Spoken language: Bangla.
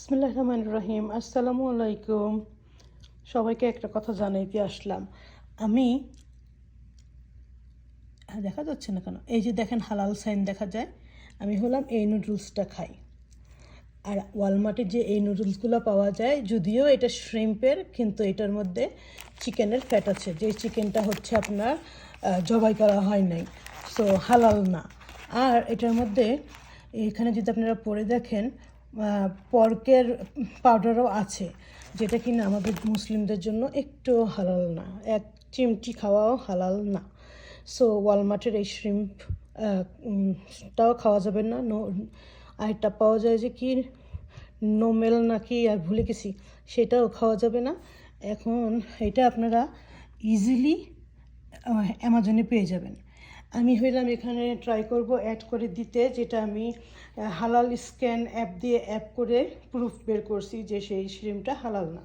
বিসমিল্লাহির রহমানির রহিম। আসসালামু আলাইকুম। সবাইকে একটা কথা জানাইতে আসলাম। আমি দেখা যাচ্ছে না কেন, এই যে দেখেন হালাল সাইন দেখা যায়। আমি হলাম এই নুডলসটা খাই। আর ওয়ালমার্টে যে এই নুডলসগুলো পাওয়া যায়, যদিও এটা শ্রিম্পের, কিন্তু এটার মধ্যে চিকেনের ফ্যাট আছে, যে চিকেনটা হচ্ছে আপনার জবাই করা হয় নাই, সো হালাল না। আর এটার মধ্যে এখানে যদি আপনারা পড়ে দেখেন, পর্কের পাউডারও আছে, যেটা কিনা আমাদের মুসলিমদের জন্য একটু হালাল না, এক চিমটি খাওয়াও হালাল না। সো ওয়ালমার্টের এই শ্রিম্পটাও খাওয়া যাবে না। আরেকটা পাওয়া যায় যে কি নোমেল নাকি, আর ভুলে গেছি, সেটাও খাওয়া যাবে না। এখন এটা আপনারা ইজিলি অ্যামাজনে পেয়ে যাবেন। আমি হইলাম এখানে ট্রাই করব অ্যাড করে দিতে, যেটা আমি হালাল স্ক্যান অ্যাপ দিয়ে অ্যাপ করে প্রুফ বের করছি যে সেই শ্রিমটা হালাল না।